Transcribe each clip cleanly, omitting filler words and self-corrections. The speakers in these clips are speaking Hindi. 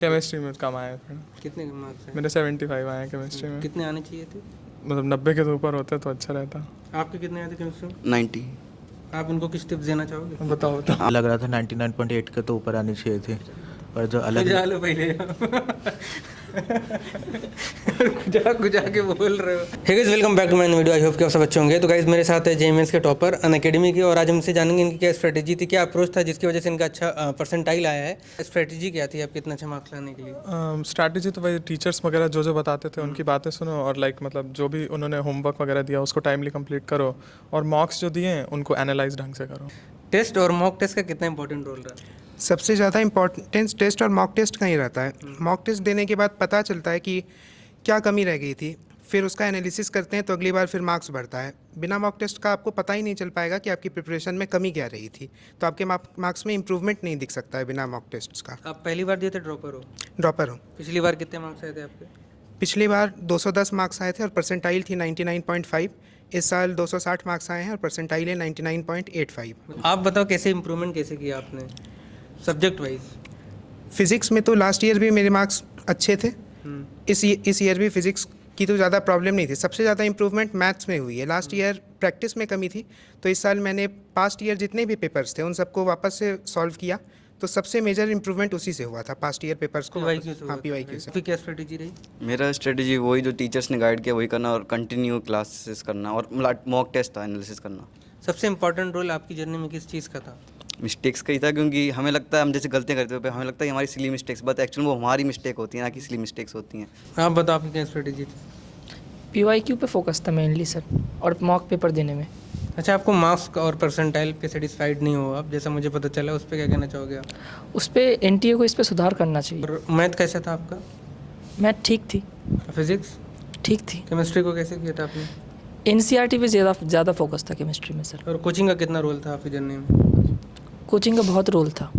केमिस्ट्री में कम आए थे। कितने मार्क्स हैं? मेरे 75 आए हैं केमिस्ट्री में। कितने आने चाहिए थे? मतलब 90 के तो ऊपर होते तो अच्छा रहता। आपके कितने आए थे केमिस्ट्री में? 90। आप उनको किस टिप्स देना चाहोगे? बताओ। लग रहा था 99.8 के तो ऊपर आनी चाहिए थी, पर जो अलग खुजा लो पहले। खुजा के बोल रहे हो। Hey guys, welcome back to my video. I hope कि आप सब अच्छे होंगे। तो गाइस, मेरे साथ है जेएमएस के टॉपर अनअकैडमी की, और आज हमसे जानेंगे इनकी क्या स्ट्रेटेजी थी, क्या अप्रोच था जिसकी वजह से इनका अच्छा परसेंटाइल आया है। स्ट्रेटेजी क्या थी आपके इतना अच्छा मार्क्स लाने के लिए? स्ट्रैटेजी तो वही टीचर्स वगैरह जो बताते थे उनकी बातें सुनो, और मतलब जो भी उन्होंने होमवर्क वगैरह दिया उसको टाइमली कंप्लीट करो, और मॉक्स जो दिए हैं उनको एनालाइज ढंग से करो। टेस्ट और मॉक टेस्ट का कितना इंपॉर्टेंट रोल रहा है? सबसे ज़्यादा इम्पोर्टेंस टेस्ट और मॉक टेस्ट का ही रहता है। मॉक टेस्ट देने के बाद पता चलता है कि क्या कमी रह गई थी, फिर उसका एनालिसिस करते हैं तो अगली बार फिर मार्क्स बढ़ता है। बिना मॉक टेस्ट का आपको पता ही नहीं चल पाएगा कि आपकी प्रिपरेशन में कमी क्या रही थी, तो आपके मार्क्स में इंप्रूवमेंट नहीं दिख सकता है बिना मॉक टेस्ट का। आप पहली बार दिए थे ड्रॉपर हो? ड्रॉपर हूँ। पिछली बार कितने मार्क्स आए थे आपके? पिछली बार 210 मार्क्स आए थे और परसेंटाइल थी 99.5। इस साल 260 मार्क्स आए हैं और परसेंटाइल है 99.85। आप बताओ कैसे इम्प्रूवमेंट कैसे किया आपने सब्जेक्ट वाइज? फिज़िक्स में तो लास्ट ईयर भी मेरे मार्क्स अच्छे थे। इस ईयर भी फिज़िक्स की तो ज़्यादा प्रॉब्लम नहीं थी। सबसे ज़्यादा इंप्रूवमेंट मैथ्स में हुई है। लास्ट ईयर प्रैक्टिस में कमी थी, तो इस साल मैंने पास्ट ईयर जितने भी पेपर्स थे उन सबको वापस से सॉल्व किया, तो सबसे मेजर इंप्रूवमेंट उसी से हुआ था। पास्ट ईयर पेपर्स को PYQ से। फिर क्या स्ट्रेटेजी रही? मेरा स्ट्रेटजी वही जो टीचर्स ने गाइड किया वही करना, और कंटिन्यू क्लासेस करना, और मॉक टेस्ट था, एनालिसिस करना। सबसे इंपॉर्टेंट रोल आपकी जर्नी में किस चीज़ का था? मिस्टेक्स का ही था, क्योंकि हमें लगता है हम जैसे गलतियाँ करते हो हमें लगता है हमारी सिली मिस्टेक्स, बट एक्चुअली वो हमारी मिस्टेक होती है, ना कि सिली मिस्टेक्स होती हैं। आप बताओ आपकी क्या स्ट्रेटेजी थी? PYQ पे फोकस था मेनली सर, और मॉक पेपर देने में। अच्छा, आपको मार्क्स और परसेंटाइल पे सेटिस्फाइड नहीं हो आप, जैसा मुझे पता चला, उस पर क्या कहना चाहोगे आप? उस पर NTA को इस पर सुधार करना चाहिए। और मैथ कैसा था आपका? मैथ ठीक थी। फिजिक्स ठीक थी। केमिस्ट्री को कैसे किया था आपने? NCERT पे ज़्यादा फोकस था केमिस्ट्री में सर। और कोचिंग का कितना रोल था आपकी जर्नी में? कोचिंग का बहुत रोल था।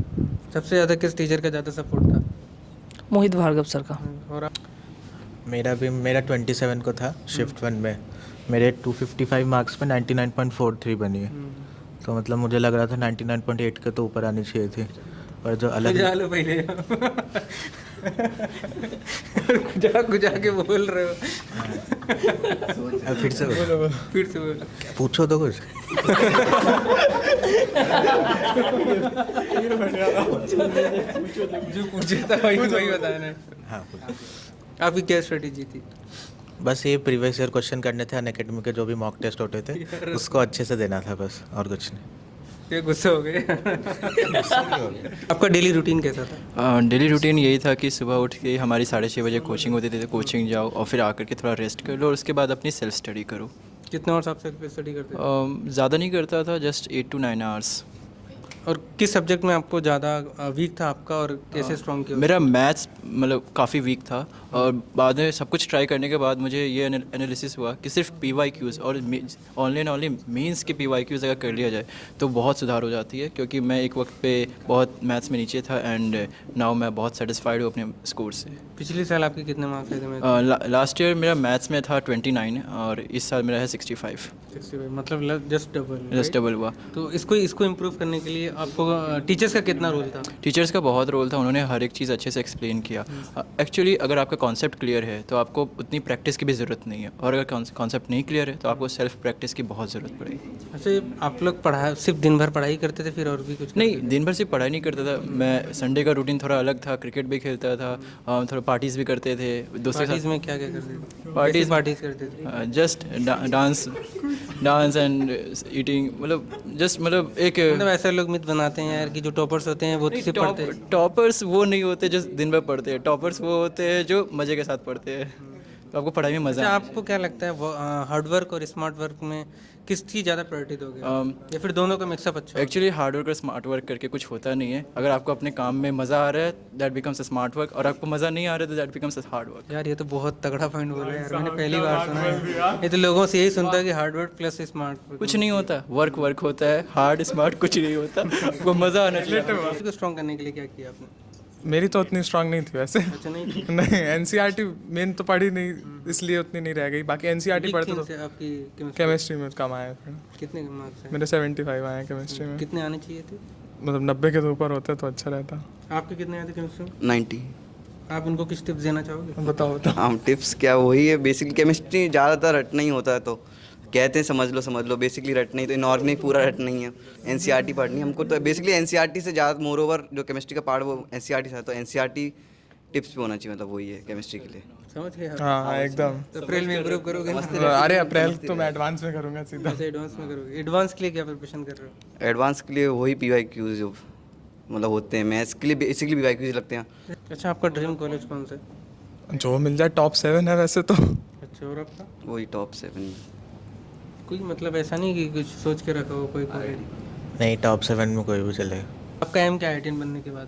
सबसे ज़्यादा किस टीचर का ज़्यादा सपोर्ट था? मोहित भार्गव सर का। और मेरा 27 को था शिफ्ट 1 में। मेरे 255 मार्क्स में 99.43 बनी है, तो मतलब मुझे लग रहा था 99.8 के तो ऊपर आनी चाहिए थी, पर जो अलग खुजा लो पहले। खुजा के बोल रहे हो। फिर से बोलो। पूछो तो कुछ। जो पूछे था वही बताना। हाँ, आपकी क्या स्ट्रेटेजी थी? बस ये प्रीवियस ईयर क्वेश्चन करने थे अनअकैडमी के, जो भी मॉक टेस्ट होते थे उसको अच्छे से देना था बस, और कुछ नहीं। ये गुस्सा हो गए। आपका डेली रूटीन कैसा था? डेली रूटीन यही था कि सुबह उठ के हमारी 6:30 बजे कोचिंग होती थी, तो कोचिंग जाओ और फिर आकर के थोड़ा रेस्ट कर लो, और उसके बाद अपनी सेल्फ स्टडी करो। कितने आवर्स आप सेल्फ स्टडी करते थे? ज़्यादा नहीं करता था, जस्ट 8 to 9 आवर्स। और किस सब्जेक्ट में आपको ज़्यादा वीक था आपका, और कैसे स्ट्रॉन्ग किया? मेरा मैथ्स मतलब काफ़ी वीक था, और बाद में सब कुछ ट्राई करने के बाद मुझे ये एनालिसिस हुआ कि सिर्फ PYQs और ओनली मेंस के PYQs अगर कर लिया जाए तो बहुत सुधार हो जाती है, क्योंकि मैं एक वक्त पे बहुत मैथ्स में नीचे था, एंड नाउ मैं बहुत सेटिस्फाइड हूँ अपने स्कोर से। पिछले साल आपके कितने मार्क्स आए थे? लास्ट ईयर मेरा मैथ्स में था 29, और इस साल मेरा है 65। मतलब जस्ट डबल हुआ। तो इसको इम्प्रूव करने के लिए आपको टीचर्स का कितना रोल था? टीचर्स का बहुत रोल था, उन्होंने हर एक चीज़ अच्छे से एक्सप्लेन किया। एक्चुअली अगर आपका कॉन्सेप्ट क्लियर है तो आपको उतनी प्रैक्टिस की भी ज़रूरत नहीं है, और अगर कॉन्सेप्ट नहीं क्लियर है तो आपको सेल्फ प्रैक्टिस की बहुत ज़रूरत पड़ेगी। अच्छा, आप लोग सिर्फ दिन भर पढ़ाई करते थे, फिर और भी कुछ? नहीं, दिन भर सिर्फ पढ़ाई नहीं करता था मैं। संडे का रूटीन थोड़ा अलग था, क्रिकेट भी खेलता था, थोड़ा पार्टीज़ भी करते थे दोस्तों के साथ। में क्या करते थे? पार्टीज करते थे? जस्ट डांस एंड ईटिंग, मतलब एक ऐसे लोग मिथ बनाते हैं यार कि जो टॉपर्स होते हैं वो सिर्फ पढ़ते हैं। टॉपर्स वो नहीं होते जो दिन भर पढ़ते हैं, टॉपर्स वो होते हैं जो मज़े के साथ पढ़ते हैं, तो आपको पढ़ाई में मज़ा। अच्छा, आपको क्या लगता है हार्ड वर्क और स्मार्ट वर्क में किसकी ज़्यादा प्रायोरिटी दोगे, या फिर दोनों का मिक्सअप अच्छा? एक्चुअली हार्ड वर्क और स्मार्ट वर्क करके कुछ होता नहीं है। अगर आपको अपने काम में मज़ा आ रहा है that becomes a smart work, और आपको मज़ा नहीं आ रहा है तो that becomes a hard work. यार ये तो बहुत तगड़ा पॉइंट बोला यार, मैंने पहली बार सुना है। ये तो लोगों से यही सुनता है कि hard work plus smart work. कुछ नहीं होता, वर्क होता है, हार्ड स्मार्ट कुछ नहीं होता। आपको मज़ा आना चाहिए। इसको स्ट्रॉन्ग करने के लिए क्या किया आपने? मेरी तो उतनी स्ट्रांग नहीं थी वैसे। अच्छा, नहीं नहीं, NCERT मेन तो पढ़ी नहीं, इसलिए उतनी नहीं रह गई। बाकी NCERT पढ़ते तो आपकी केमिस्ट्री में कम आए थे। कितने मार्क्स हैं? मेरे 75 आए हैं केमिस्ट्री में। कितने आने चाहिए थे? मतलब 90 के तो ऊपर होते तो अच्छा रहता। आपके कितने आए थे केमिस्ट्री में? 90। आप उनको कुछ टिप्स देना चाहोगे? बताओ बताओ। हम टिप्स क्या, वही है बेसिकली केमिस्ट्री ज़्यादातर रटना ही होता है, तो कहते हैं समझ लो बेसिकली रटना ही, तो इनऑर्गेनिक पूरा रटना ही है। एनसीईआरटी पढ़नी है हमको, तो बेसिकली एनसीईआरटी से ज़्यादा मोर ओवर जो केमिस्ट्री का पार्ट वो एनसीईआरटी से है, तो एनसीईआरटी टिप्स भी होना चाहिए, मतलब वही है केमिस्ट्री के लिए। समझ गए आप? हाँ हाँ एकदम। तो अप्रैल में इम्प्रूव करोगे ना? अरे अप्रैल तो मैं एडवांस में करूँगा सीधा। अच्छा एडवांस में करोगे। एडवांस के लिए क्या प्रिपरेशन कर रहे हो? एडवांस के लिए वही PYQs जो मतलब होते हैं, मैथ्स के लिए बेसिकली PYQs लगते हैं। अच्छा आपका ड्रीम कॉलेज कौन सा है? जो मिल जाए, टॉप 7 है वैसे तो। अच्छा और आपका? वही टॉप 7। कोई मतलब ऐसा नहीं कि कुछ सोच के रखा हो कोई कॉलेज? नहीं, टॉप 7 में कोई भी चलेगा। आपका एम क्या है 10 बनने के बाद?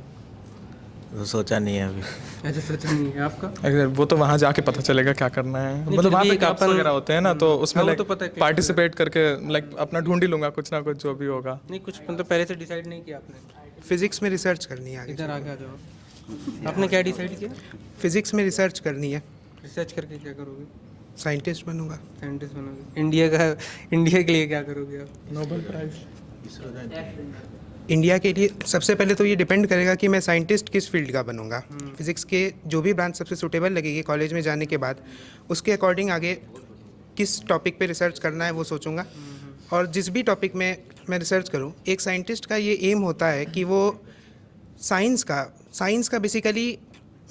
तो सोचा नहीं है अभी। ऐसा सोचा नहीं है आपका? अगर वो तो वहाँ जाके पता चलेगा क्या करना है, फिर मतलब वहाँ भी पे एक क्लब्स अपन- वगैरह होते हैं ना, तो उसमें हाँ, वो लाइक तो पता है, पार्टिसिपेट करके लाइक अपना ढूंढ ही लूँगा कुछ ना कुछ जो भी होगा। नहीं कुछ मतलब पहले से डिसाइड नहीं किया आपने? फिज़िक्स में रिसर्च करनी है आगे। इधर आगे आ जाओ। आपने क्या डिसाइड किया? फिज़िक्स में रिसर्च करनी है, रिसर्च करके क्या करोगे? साइंटिस्ट बनूंगा। साइंटिस्ट बनोगे। इंडिया के लिए क्या करोगे आप? Nobel prize. इंडिया के लिए सबसे पहले तो ये डिपेंड करेगा कि मैं साइंटिस्ट किस फील्ड का बनूंगा। फिज़िक्स के जो भी ब्रांच सबसे सूटेबल लगेगी कॉलेज में जाने के बाद, उसके अकॉर्डिंग आगे किस टॉपिक पे रिसर्च करना है वो सोचूंगा। और जिस भी टॉपिक में मैं रिसर्च करूं, एक साइंटिस्ट का ये एम होता है कि वो साइंस का बेसिकली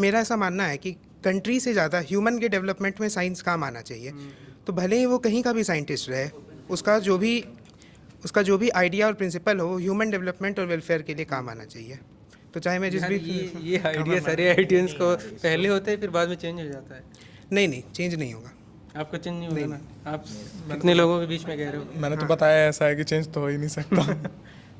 मेरा ऐसा मानना है कि कंट्री से ज़्यादा ह्यूमन के डेवलपमेंट में साइंस काम आना चाहिए। तो भले ही वो कहीं का भी साइंटिस्ट रहे, उसका जो भी आइडिया और प्रिंसिपल हो, ह्यूमन डेवलपमेंट और वेलफेयर के लिए काम आना चाहिए। तो चाहे मैं जिस यार, भी ये आइडिया सारे आइडियंस को पहले होते हैं फिर बाद में चेंज हो जाता है। नहीं चेंज नहीं होगा। आपका चेंज नहीं होगा ना? आप कितने लोगों के बीच में कह रहे हो? मैंने तो बताया ऐसा है कि चेंज तो हो ही नहीं सकता।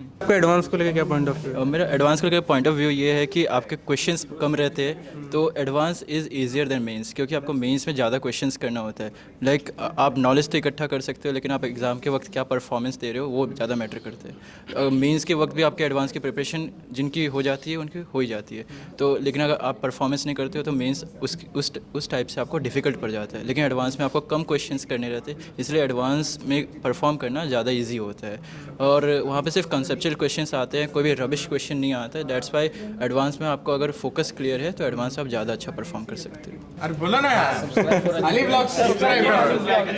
आपका एडवांस को लेकर क्या पॉइंट ऑफ व्यू? मेरा एडवांस का पॉइंट ऑफ व्यू ये है कि आपके क्वेश्चंस कम रहते हैं, तो advance is easier than mains, क्योंकि आपको मेंस में ज़्यादा क्वेश्चंस करना होता है। लाइक आप नॉलेज तो इकट्ठा कर सकते हो, लेकिन आप एग्ज़ाम के वक्त क्या परफॉर्मेंस दे रहे हो वो ज़्यादा मैटर करते हैं। मेंस के वक्त भी आपके एडवांस की प्रिपरेशन जिनकी हो जाती है उनकी हो ही जाती है, तो लेकिन अगर आप परफॉर्मेंस नहीं करते हो तो मेंस उस टाइप से आपको डिफ़िकल्ट पड़ जाता है। लेकिन एडवांस में आपको कम क्वेश्चंस करने रहते हैं, इसलिए एडवांस में परफॉर्म करना ज़्यादा ईजी होता है। और वहाँ पे सिर्फ कंसेप्चुअल क्वेश्चंस आते हैं, कोई भी रबिश क्वेश्चन नहीं आता है। दैट्स वाई एडवांस में आपको अगर फोकस क्लियर है तो एडवांस आप ज़्यादा अच्छा परफॉर्म कर सकते हो। अरे बोलो ना यार। Ali blog subscribe.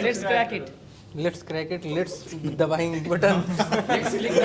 Let's crack it. Let's crack it, let's दबाएंगे बटन।